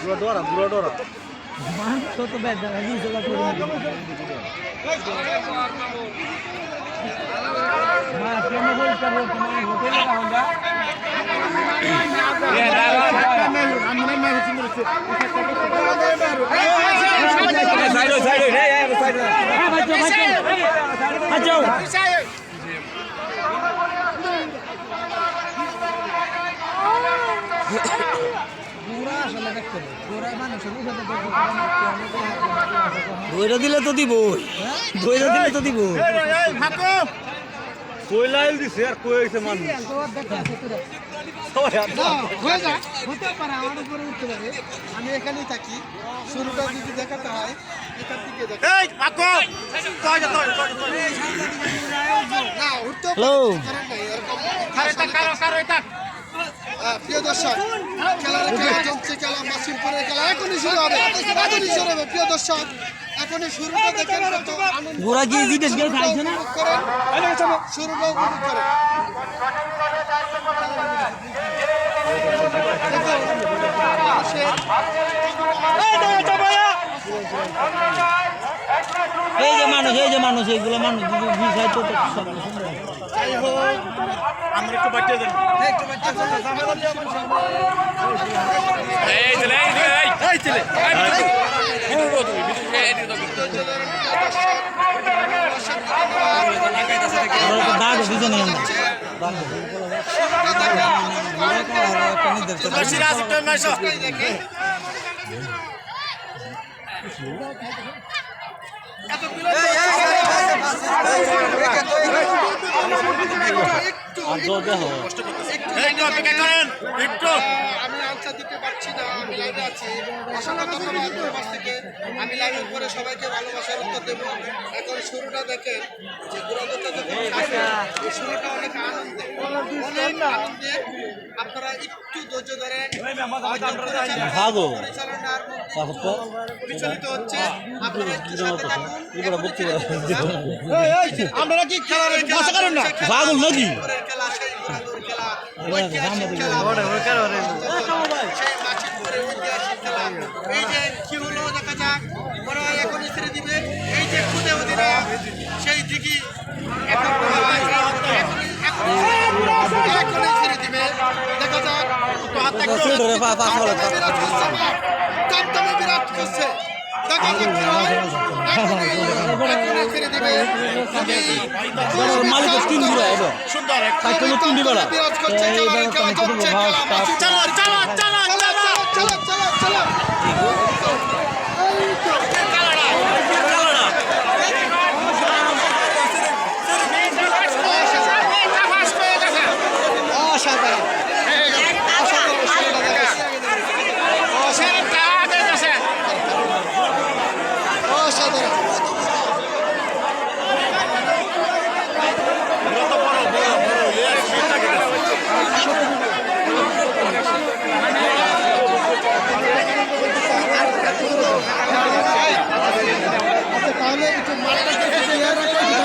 Dora. Manso to beda lagi sudah turun. Mas, क्या मैं बोल कर रहा हूँ तुम्हारे होटल लगा होगा? ये दादा हमने मैं सुन रहे थे। साइड रे यार साइड। बच्चों ধৈর্য দিলে তো দিব ধৈর্য দিলে তো দিব কইলাইল দিছে আর কই হইছে মানুষ আমি এখানেই থাকি শুরুটা যদি দেখাতে হয় এখান থেকে প্রিয় দর্শক খেলা চলছে খেলা মাসিমপুরের খেলা এখনই শুরু হবে প্রিয় দর্শক এখনই শুরুটা দেখেন গোরা গিয়ে জিতেশ গেল খাইছে না শুরুটা উপভোগ করেন এই যে মানুষ এইগুলো মানুষ বিষয় তো আমরা একটু বাচ্চা দেন এই চলে দাগ দিতে নেই আমি আনসার দিতে পারছি না আমি লাইভে আছি অসংখ্য ধন্যবাদ প্রবাস থেকে আমি লাইভের পরে সবাইকে ভালোবাসার উত্তর দেবো এখন শুরুটা দেখেন যে গুরুত্বটা যখন আসে এই শুরুটা অনেক আনন্দে আপনারা একটু ধৈর্য ধরেন পরিচালনার মধ্যে বিচলিত হচ্ছে আপনারা একটু সাথে থাকুন আমরা কি খেলার ভাষা করেন না পাগল নাকি খেলা সেই ঘোরাঘুর খেলা ঐতিহাসিক খেলা সেই মাছিমপুরের ঐতিহাসিক খেলা এই যে কি হলো দেখা যাক বড় ভাই এখনই ছেড়ে দিবে এই যে খুদে অধীনে সেই দিঘি এখনই ছেড়ে দিবে দেখা যাক দমদমে বিরাট করছে দেখা যাক কি হয় এখনই ছেড়ে দিবে মালিক তিন দিরা হবে সুন্দর তিন দিরা বিরাজ করছে খেলা চলছে চলো চলো চলো চলো চলো চলো তাহলে একটু মাঠটাকে ক্লিয়ার রাখা